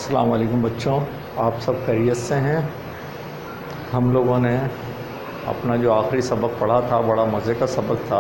السلام علیکم بچوں، آپ سب خیریت سے ہیں؟ ہم لوگوں نے اپنا جو آخری سبق پڑھا تھا بڑا مزے کا سبق تھا،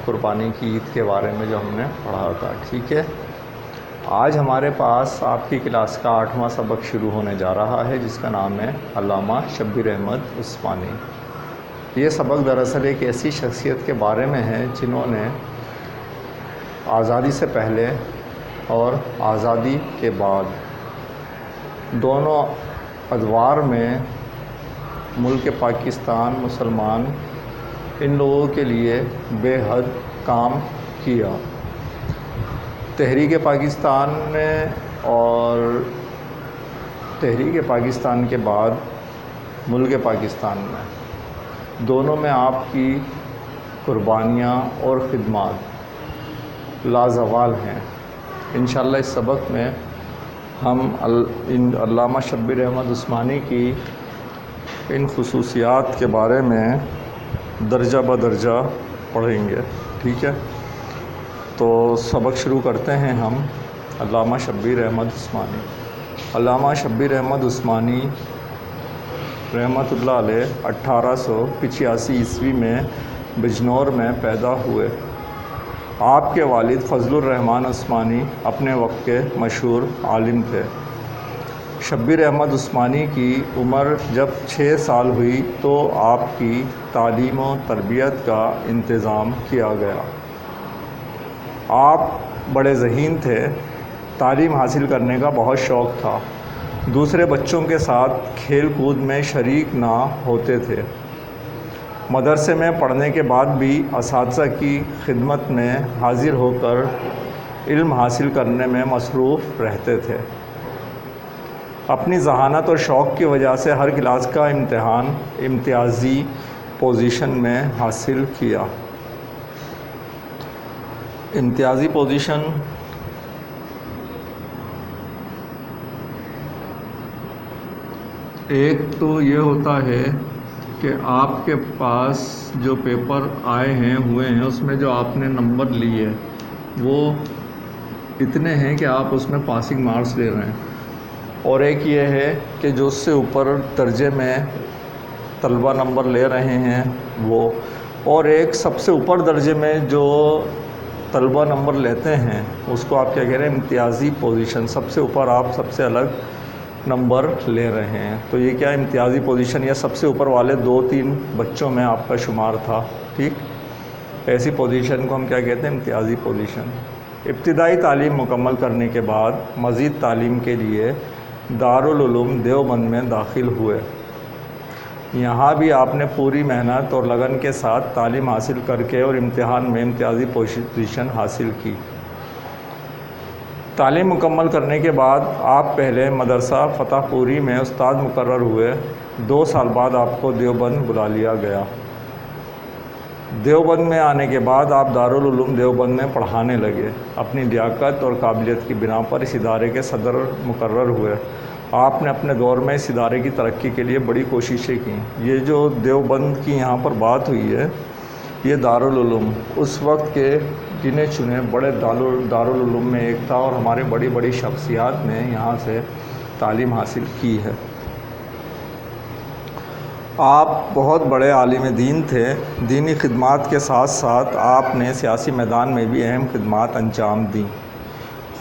قربانی کی عید کے بارے میں جو ہم نے پڑھا تھا، ٹھیک ہے۔ آج ہمارے پاس آپ کی کلاس کا 8واں سبق شروع ہونے جا رہا ہے، جس کا نام ہے علامہ شبیر احمد عثمانی۔ یہ سبق دراصل ایک ایسی شخصیت کے بارے میں ہے جنہوں نے آزادی سے پہلے اور آزادی کے بعد دونوں ادوار میں ملک پاکستان مسلمان ان لوگوں کے لیے بے حد کام کیا۔ تحریک پاکستان میں اور تحریک پاکستان کے بعد ملک پاکستان میں دونوں میں آپ کی قربانیاں اور خدمات لازوال ہیں۔ انشاءاللہ اس سبق میں ہم علامہ شبیر احمد عثمانی کی ان خصوصیات کے بارے میں درجہ بدرجہ پڑھیں گے، ٹھیک ہے۔ تو سبق شروع کرتے ہیں ہم۔ علامہ شبیر احمد عثمانی۔ علامہ شبیر احمد عثمانی رحمۃ اللہ علیہ 1885 عیسوی میں بجنور میں پیدا ہوئے۔ آپ کے والد فضل الرحمن عثمانی اپنے وقت کے مشہور عالم تھے۔ شبیر احمد عثمانی کی عمر جب 6 سال ہوئی تو آپ کی تعلیم و تربیت کا انتظام کیا گیا۔ آپ بڑے ذہین تھے، تعلیم حاصل کرنے کا بہت شوق تھا، دوسرے بچوں کے ساتھ کھیل کود میں شریک نہ ہوتے تھے۔ مدرسے میں پڑھنے کے بعد بھی اساتذہ کی خدمت میں حاضر ہو کر علم حاصل کرنے میں مصروف رہتے تھے۔ اپنی ذہانت اور شوق کی وجہ سے ہر کلاس کا امتحان امتیازی پوزیشن میں حاصل کیا۔ امتیازی پوزیشن ایک تو یہ ہوتا ہے کہ آپ کے پاس جو پیپر ہوئے ہیں اس میں جو آپ نے نمبر لیے وہ اتنے ہیں کہ آپ اس میں پاسنگ مارکس لے رہے ہیں، اور ایک یہ ہے کہ جو اس سے اوپر درجے میں طلبہ نمبر لے رہے ہیں وہ، اور ایک سب سے اوپر درجے میں جو طلبہ نمبر لیتے ہیں اس کو آپ کیا کہہ رہے ہیں، امتیازی پوزیشن۔ سب سے اوپر آپ سب سے الگ نمبر لے رہے ہیں، تو یہ کیا امتیازی پوزیشن یا سب سے اوپر والے 2-3 بچوں میں آپ کا شمار تھا، ٹھیک۔ ایسی پوزیشن کو ہم کیا کہتے ہیں، امتیازی پوزیشن۔ ابتدائی تعلیم مکمل کرنے کے بعد مزید تعلیم کے لیے دارالعلوم دیوبند میں داخل ہوئے۔ یہاں بھی آپ نے پوری محنت اور لگن کے ساتھ تعلیم حاصل کر کے اور امتحان میں امتیازی پوزیشن حاصل کی۔ تعلیم مکمل کرنے کے بعد آپ پہلے مدرسہ فتح پوری میں استاد مقرر ہوئے۔ 2 سال بعد آپ کو دیوبند بلا لیا گیا۔ دیوبند میں آنے کے بعد آپ دارالعلوم دیوبند میں پڑھانے لگے۔ اپنی لیاقت اور قابلیت کی بنا پر اس ادارے کے صدر مقرر ہوئے۔ آپ نے اپنے دور میں اس ادارے کی ترقی کے لیے بڑی کوششیں کیں۔ یہ جو دیوبند کی یہاں پر بات ہوئی ہے، یہ دارالعلوم اس وقت کے گنے چنے بڑے دارالعلوم میں ایک تھا، اور ہمارے بڑی بڑی شخصیات نے یہاں سے تعلیم حاصل کی ہے۔ آپ بہت بڑے عالم دین تھے۔ دینی خدمات کے ساتھ ساتھ آپ نے سیاسی میدان میں بھی اہم خدمات انجام دیں۔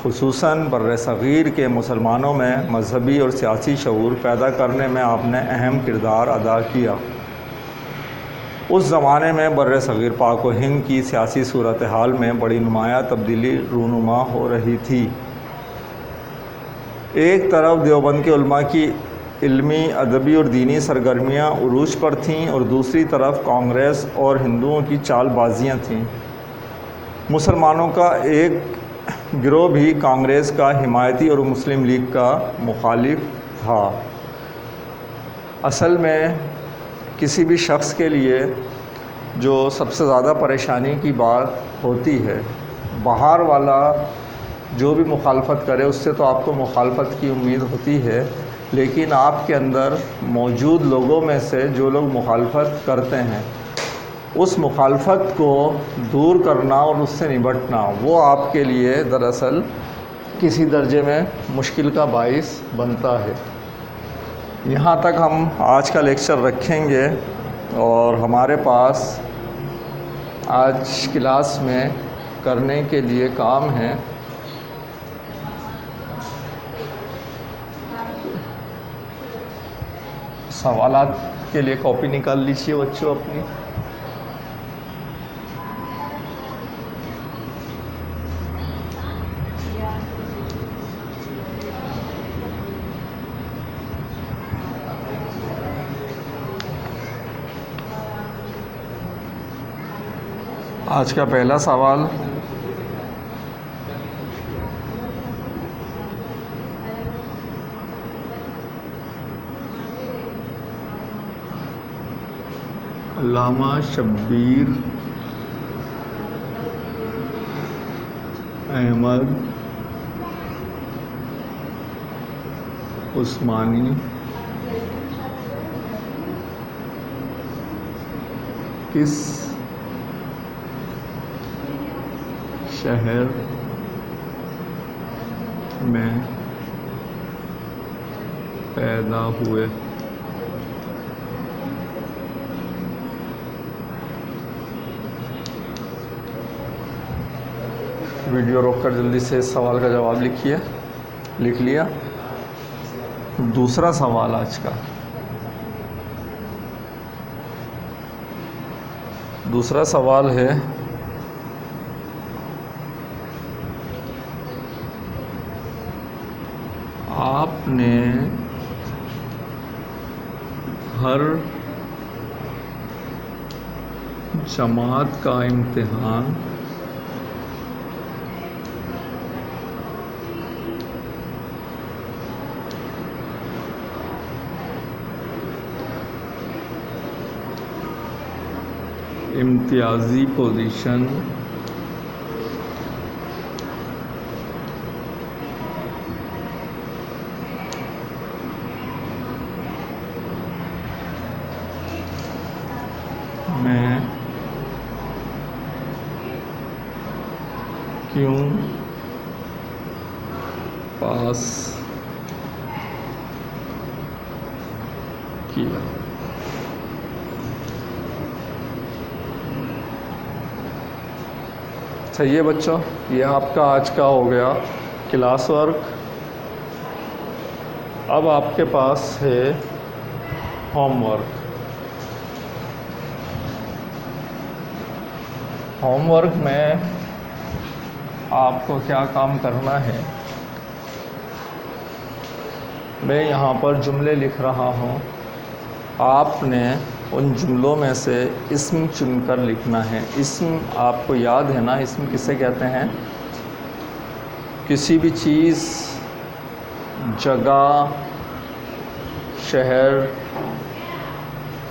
خصوصاً بر صغیر کے مسلمانوں میں مذہبی اور سیاسی شعور پیدا کرنے میں آپ نے اہم کردار ادا کیا۔ اس زمانے میں بر صغیر پاک و ہند کی سیاسی صورتحال میں بڑی نمایاں تبدیلی رونما ہو رہی تھی۔ ایک طرف دیوبند کے علماء کی علمی، ادبی اور دینی سرگرمیاں عروج پر تھیں، اور دوسری طرف کانگریس اور ہندوؤں کی چال بازیاں تھیں۔ مسلمانوں کا ایک گروہ بھی کانگریس کا حمایتی اور مسلم لیگ کا مخالف تھا۔ اصل میں کسی بھی شخص کے لیے جو سب سے زیادہ پریشانی کی بات ہوتی ہے، باہر والا جو بھی مخالفت کرے اس سے تو آپ کو مخالفت کی امید ہوتی ہے، لیکن آپ کے اندر موجود لوگوں میں سے جو لوگ مخالفت کرتے ہیں اس مخالفت کو دور کرنا اور اس سے نمٹنا، وہ آپ کے لیے دراصل کسی درجے میں مشکل کا باعث بنتا ہے۔ یہاں تک ہم آج کا لیکچر رکھیں گے، اور ہمارے پاس آج کلاس میں کرنے کے لیے کام ہے سوالات کے لیے کاپی نکال لیجیے بچوں اپنی۔ آج کا پہلا سوال، علامہ شبیر احمد عثمانی کس شہر میں پیدا ہوئے؟ ویڈیو روک کر جلدی سے اس سوال کا جواب لکھیے۔ لکھ لیا؟ دوسرا سوال آج کا، دوسرا سوال ہے آپ نے ہر جماعت کا امتحان امتیازی پوزیشن میں کیوں پاس کیا؟ صحیح ہے بچوں، یہ آپ کا آج کا ہو گیا کلاس ورک۔ اب آپ کے پاس ہے ہوم ورک۔ ہوم ورک میں آپ کو کیا کام کرنا ہے، میں یہاں پر جملے لکھ رہا ہوں، آپ نے ان جملوں میں سے اسم چن کر لکھنا ہے۔ اسم آپ کو یاد ہے نا، اسم کسے کہتے ہیں؟ کسی بھی چیز، جگہ، شہر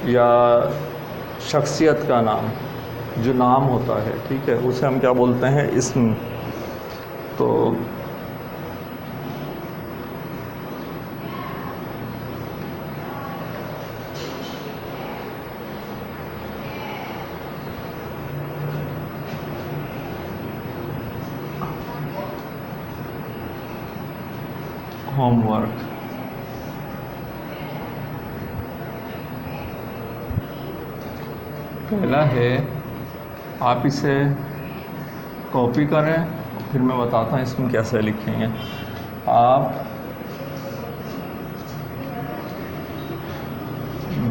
یا شخصیت کا نام، جو نام ہوتا ہے، ٹھیک ہے، اسے ہم کیا بولتے ہیں؟ اسم۔ تو ہوم ورک، پہلا ہے آپ اسے کاپی کریں، پھر میں بتاتا ہوں اس میں کیسے لکھیں گے۔ آپ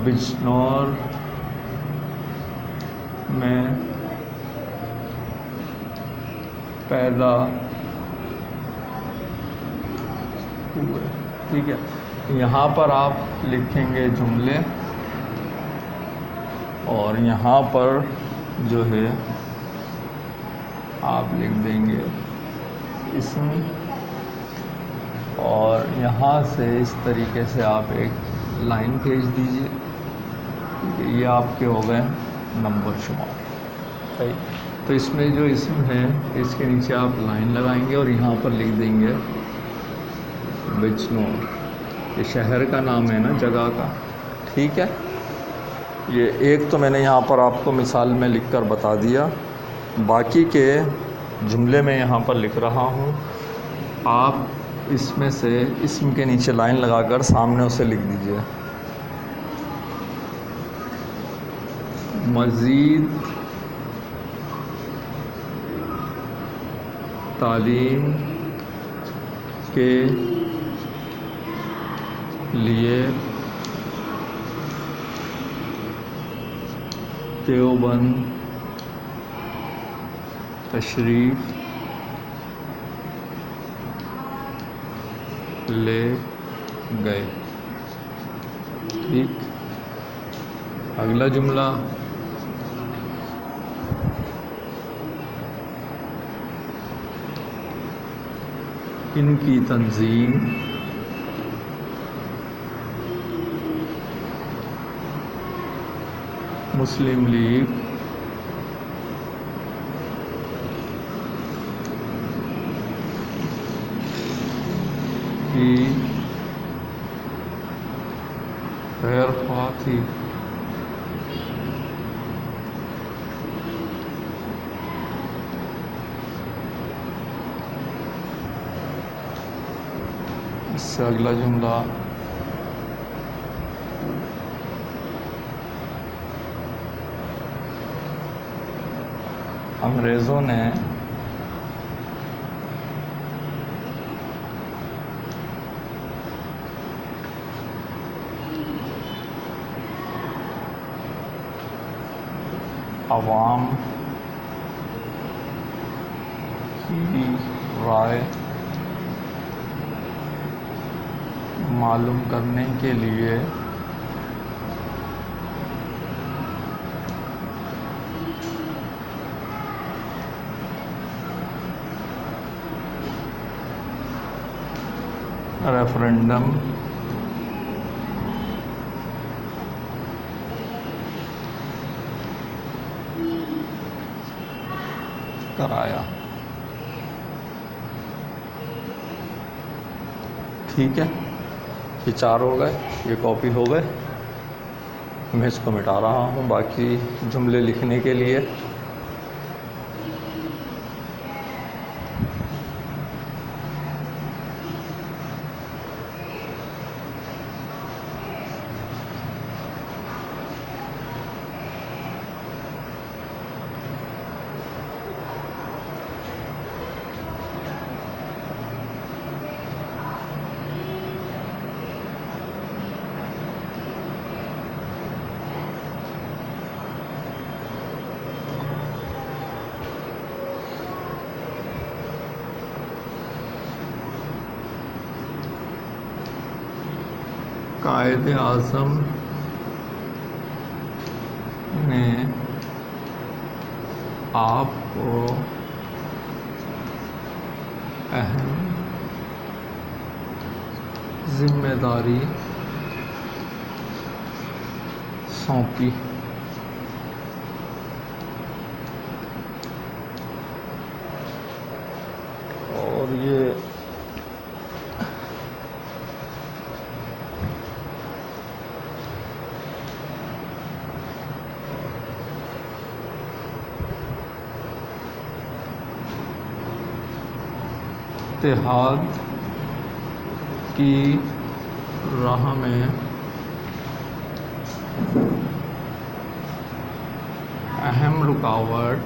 بجنور میں پیدا ہوئے، ٹھیک ہے۔ یہاں پر آپ لکھیں گے جملے، اور یہاں پر جو ہے آپ لکھ دیں گے اسم، اور یہاں سے اس طریقے سے آپ ایک لائن کھینچ دیجیے، یہ آپ کے ہو گئے نمبر شمار۔ صحیح، تو اس میں جو اسم ہے اس کے نیچے آپ لائن لگائیں گے، اور یہاں پر لکھ دیں گے بجنور، یہ شہر کا نام ہے نا، جگہ کا، ٹھیک ہے۔ یہ ایک تو میں نے یہاں پر آپ کو مثال میں لکھ کر بتا دیا، باقی کے جملے میں یہاں پر لکھ رہا ہوں۔ آپ اس میں سے اسم کے نیچے لائن لگا کر سامنے اسے لکھ دیجئے. مزید تعلیم کے لیے دیوبند تشریف لے گئے. ٹھیک. اگلا جملہ ان کی تنظیم مسلم لیگ کی خیر خواہ تھی. اس سے اگلا جملہ انگریزوں نے عوام کی رائے معلوم کرنے کے لیے ریفرنڈم کرایا. ٹھیک ہے. یہ 4 ہو گئے. یہ کاپی ہو گئے. میں اس کو مٹا رہا ہوں باقی جملے لکھنے کے لیے. قائد اعظم نے آپ کو اہم ذمہ داری سونپی. اور یہ اتحاد کی راہ میں اہم رکاوٹ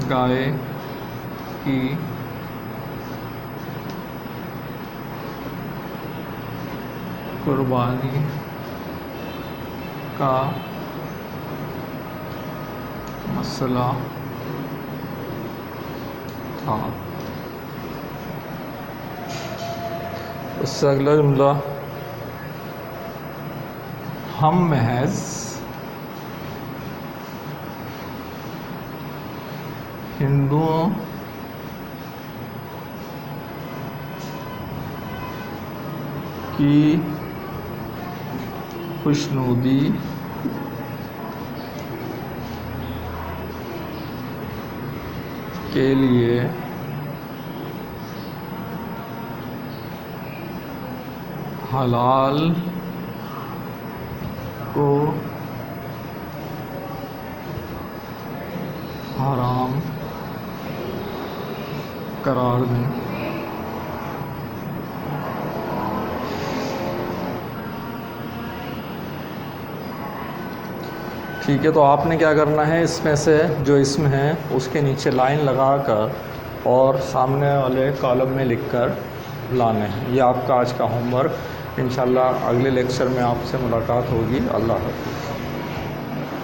گائے کی قربانی کا مسئلہ تھا. اس سے اگلا جملہ ہم محض ہندوؤں کی خوشنودی کے لیے حلال کو حرام قرار دیں۔ ٹھیک ہے، تو آپ نے کیا کرنا ہے، اس میں سے جو اسم ہے اس کے نیچے لائن لگا کر اور سامنے والے کالم میں لکھ کر لانے ہیں۔ یہ آپ کا آج کا ہوم ورک۔ انشاءاللہ اگلے لیکچر میں آپ سے ملاقات ہوگی۔ اللہ حافظ۔